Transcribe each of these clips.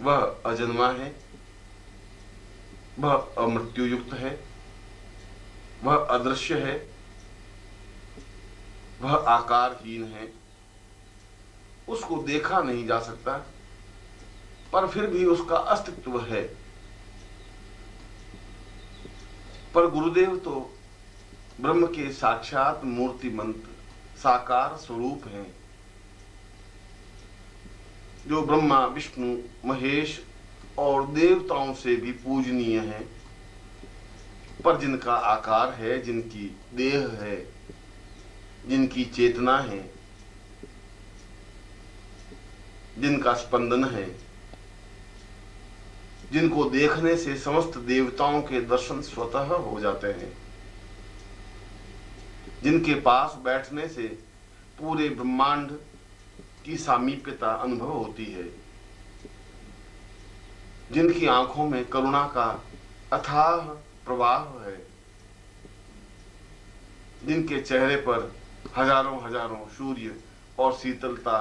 वह अजन्मा है, वह अमृत्युयुक्त है, वह अदृश्य है, वह आकारहीन है, उसको देखा नहीं जा सकता, पर फिर भी उसका अस्तित्व है। पर गुरुदेव तो ब्रह्म के साक्षात मूर्तिमंत साकार स्वरूप हैं, जो ब्रह्मा विष्णु महेश और देवताओं से भी पूजनीय हैं, पर जिनका आकार है, जिनकी देह है, जिनकी चेतना है, जिनका स्पंदन है, जिनको देखने से समस्त देवताओं के दर्शन स्वतः हो जाते हैं, जिनके पास बैठने से पूरे ब्रह्मांड की सामीप्यता अनुभव होती है, जिनकी आंखों में करुणा का अथाह प्रवाह है, जिनके चेहरे पर हजारों हजारों सूर्य और शीतलता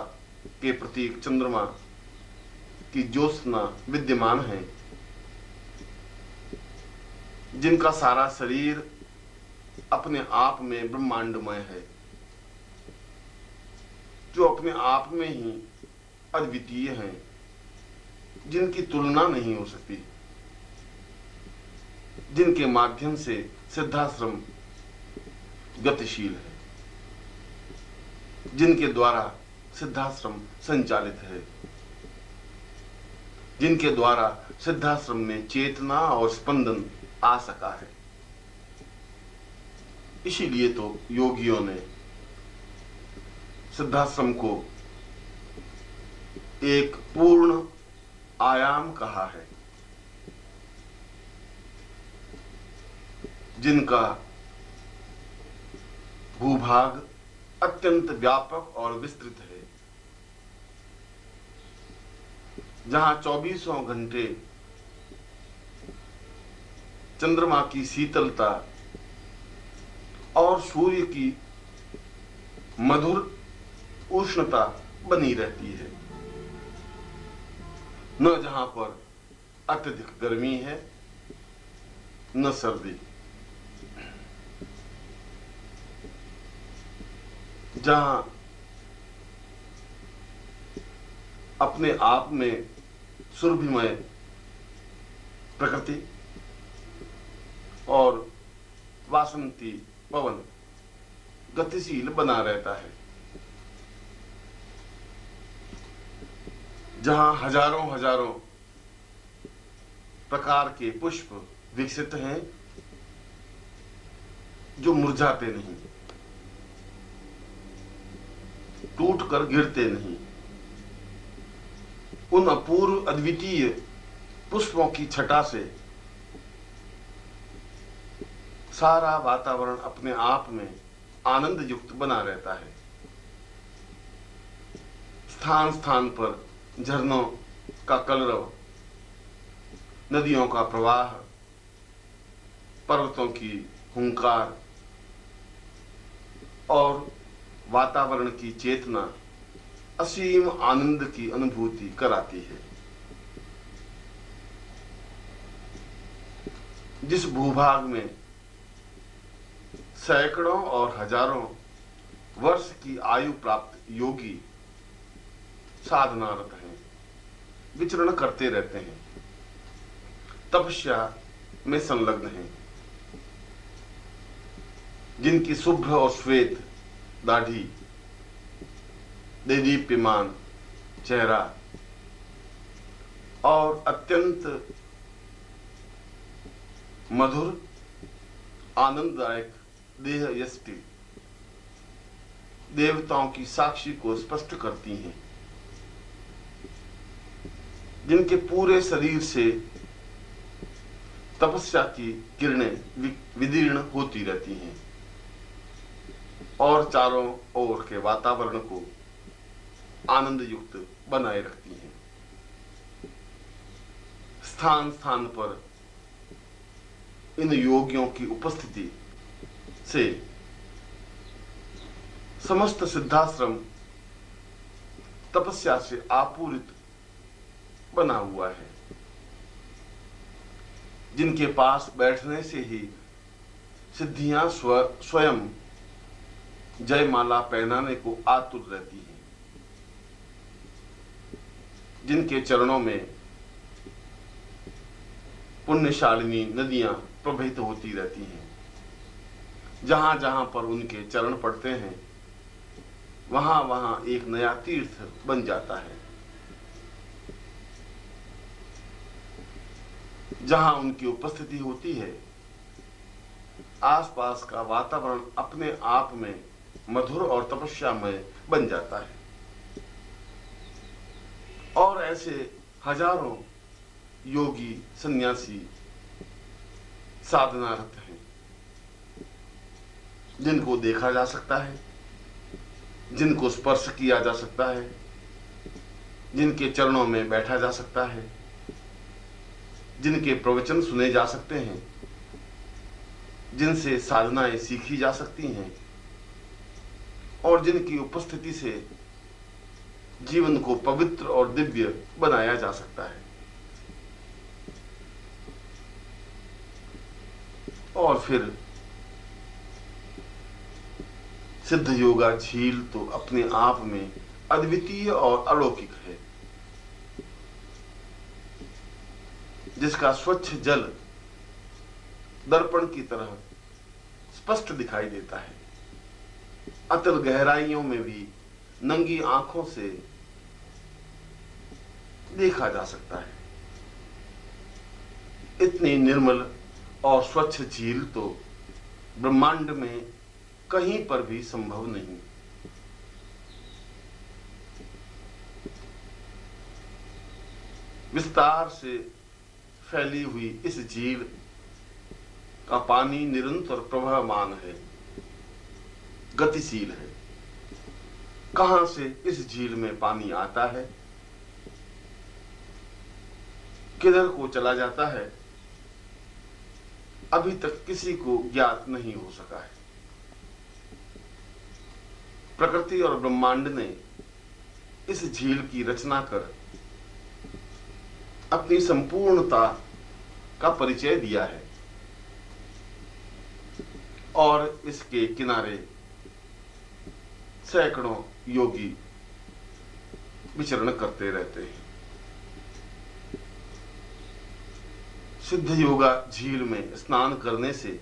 के प्रतीक चंद्रमा की ज्योत्सना विद्यमान है, जिनका सारा शरीर अपने आप में ब्रह्मांडमय है, जो अपने आप में ही अद्वितीय हैं, जिनकी तुलना नहीं हो सकती, जिनके माध्यम से सिद्धाश्रम गतिशील है, जिनके द्वारा सिद्धाश्रम संचालित है, जिनके द्वारा सिद्धाश्रम में चेतना और स्पंदन आ सका है। इसीलिए तो योगियों ने सिद्धाश्रम को एक पूर्ण आयाम कहा है, जिनका भूभाग अत्यंत व्यापक और विस्तृत है, जहां 24 घंटे चंद्रमा की शीतलता और सूर्य की मधुर उष्णता बनी रहती है, न जहां पर अत्यधिक गर्मी है न सर्दी, जहां अपने आप में सुरभिमय प्रकृति और वासंती पवन गतिशील बना रहता है, जहां हजारों हजारों प्रकार के पुष्प विकसित हैं, जो मुरझाते नहीं, टूट कर गिरते नहीं। उन अपूर्व अद्वितीय पुष्पों की छटा से सारा वातावरण अपने आप में आनंद युक्त बना रहता है। स्थान स्थान पर झरनों का कलरव, नदियों का प्रवाह, पर्वतों की हुंकार और वातावरण की चेतना असीम आनंद की अनुभूति कराती है। जिस भूभाग में सैकड़ों और हजारों वर्ष की आयु प्राप्त योगी साधनारत हैं, विचरण करते रहते हैं, तपस्या में संलग्न हैं, जिनकी शुभ्र और श्वेत दाढ़ी, देदीप्यमान चेहरा और अत्यंत मधुर आनंददायक देह यष्टि देवताओं की साक्षी को स्पष्ट करती हैं, जिनके पूरे शरीर से तपस्या की किरणें विदीर्ण होती रहती हैं और चारों ओर के वातावरण को आनंद युक्त बनाए रखती हैं। स्थान स्थान पर इन योगियों की उपस्थिति से समस्त सिद्धाश्रम तपस्या से आपूरित बना हुआ है, जिनके पास बैठने से ही सिद्धियां स्वयं जयमाला पहनाने को आतुर रहती हैं, जिनके चरणों में पुण्यशालिनी नदियां प्रवहित होती रहती हैं, जहां जहां पर उनके चरण पड़ते हैं वहां वहां एक नया तीर्थ बन जाता है। जहां उनकी उपस्थिति होती है, आसपास का वातावरण अपने आप में मधुर और तपस्यामय बन जाता है। और ऐसे हजारों योगी सन्यासी साधनारत हैं, जिनको देखा जा सकता है, जिनको स्पर्श किया जा सकता है, जिनके चरणों में बैठा जा सकता है, जिनके प्रवचन सुने जा सकते हैं, जिनसे साधनाएं सीखी जा सकती हैं और जिनकी उपस्थिति से जीवन को पवित्र और दिव्य बनाया जा सकता है। और फिर सिद्ध योगा झील तो अपने आप में अद्वितीय और अलौकिक है, जिसका स्वच्छ जल दर्पण की तरह स्पष्ट दिखाई देता है। अतल गहराइयों में भी नंगी आंखों से देखा जा सकता है। इतनी निर्मल और स्वच्छ झील तो ब्रह्मांड में कहीं पर भी संभव नहीं। विस्तार से फैली हुई इस झील का पानी निरंतर प्रवहमान है, गतिशील है। कहां से इस झील में पानी आता है, किधर को चला जाता है, अभी तक किसी को ज्ञात नहीं हो सका है। प्रकृति और ब्रह्मांड ने इस झील की रचना कर अपनी संपूर्णता का परिचय दिया है और इसके किनारे सैकड़ों योगी विचरण करते रहते हैं। सिद्ध योगा झील में स्नान करने से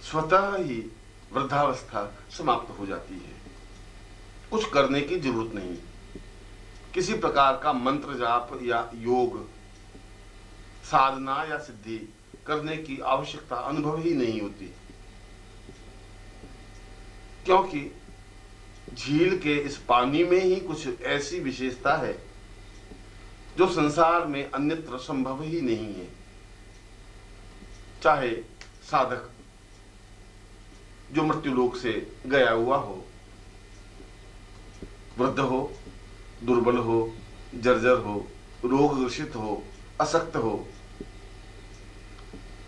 स्वतः ही वृद्धावस्था समाप्त हो जाती है। कुछ करने की जरूरत नहीं, किसी प्रकार का मंत्र जाप या योग साधना या सिद्धि करने की आवश्यकता अनुभव ही नहीं होती, क्योंकि झील के इस पानी में ही कुछ ऐसी विशेषता है जो संसार में अन्यत्र संभव ही नहीं है। चाहे साधक जो मृत्युलोक से गया हुआ हो, वृद्ध हो, दुर्बल हो, जर्जर हो, रोग ग्रसित हो, असक्त हो,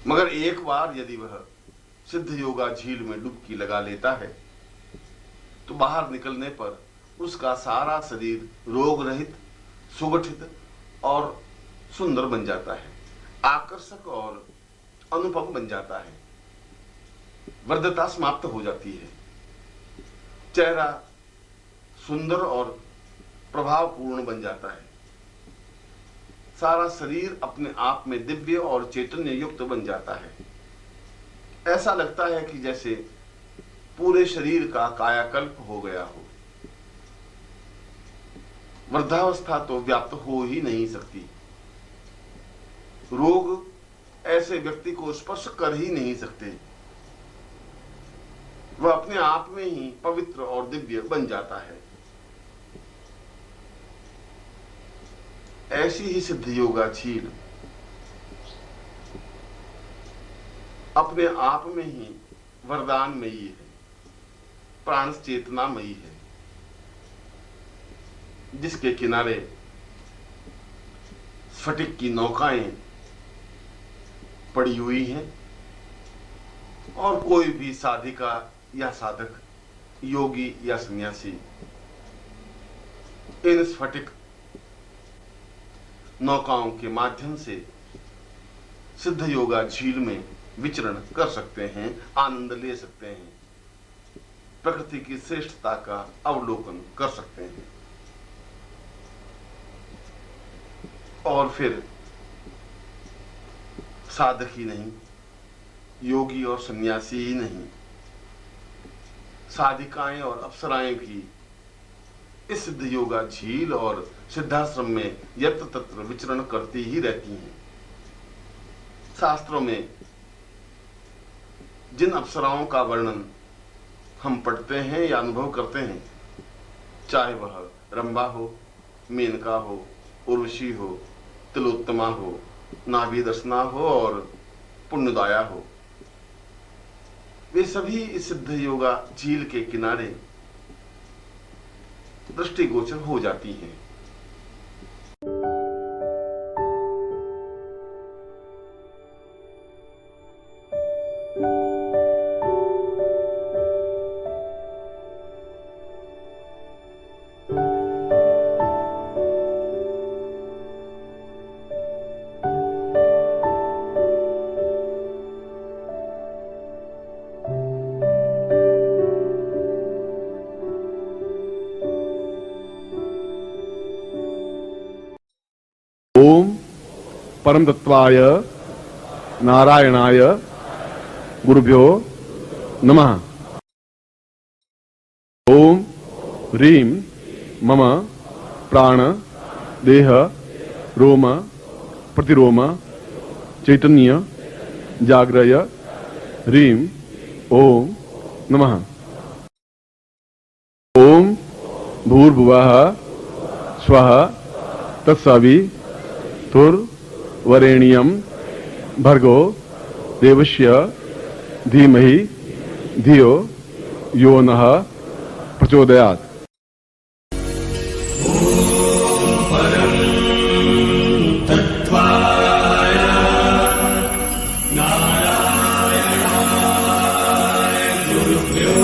मगर एक बार यदि वह सिद्ध योगा झील में डुबकी लगा लेता है तो बाहर निकलने पर उसका सारा शरीर रोग रहित, सुगठित और सुंदर बन जाता है, आकर्षक और अनुपम बन जाता है। वृद्धता समाप्त हो जाती है, चेहरा सुंदर और प्रभावपूर्ण बन जाता है, सारा शरीर अपने आप में दिव्य और चैतन्य युक्त बन जाता है। ऐसा लगता है कि जैसे पूरे शरीर का कायाकल्प हो गया हो। वृद्धावस्था तो व्याप्त हो ही नहीं सकती, रोग ऐसे व्यक्ति को स्पर्श कर ही नहीं सकते, वह अपने आप में ही पवित्र और दिव्य बन जाता है। ऐसी ही सिद्ध योगा झील अपने आप में ही वरदानमयी है, प्राण चेतनामयी है, जिसके किनारे स्फटिक की नौकाएं पड़ी हुई हैं और कोई भी साधिका या साधक, योगी या सन्यासी इन स्फटिक नौकाओं के माध्यम से सिद्ध योगा झील में विचरण कर सकते हैं, आनंद ले सकते हैं, प्रकृति की श्रेष्ठता का अवलोकन कर सकते हैं। और फिर साधक ही नहीं, योगी और सन्यासी ही नहीं, साधिकाएं और अप्सराएं भी इस सिद्ध योगा झील और सिद्धाश्रम में यत्र तत्र विचरण करती ही रहती हैं। शास्त्रों में जिन अप्सराओं का वर्णन हम पढ़ते हैं या अनुभव करते हैं, चाहे वह रंभा हो, मेनका हो, उर्वशी हो, तिलोत्तमा हो, नाभि दर्शना हो और पुण्यदाया हो, वे सभी इस सिद्ध योगा झील के किनारे दृष्टिगोचर हो जाती हैं। ओम परम तत्वाय नारायणाय गुरुभ्यो नमः। ओम ह्रीं मम प्राण देह रोम प्रतिरोम चैतन्य जाग्रय ह्रीं ओम नमः। ओम भूर्भुवः स्वः तत्सवितुर्वरेण्यं भर्गो देवस्य धीमहि धियो यो नः प्रचोदयात्। नारायणाय गुरुभ्यो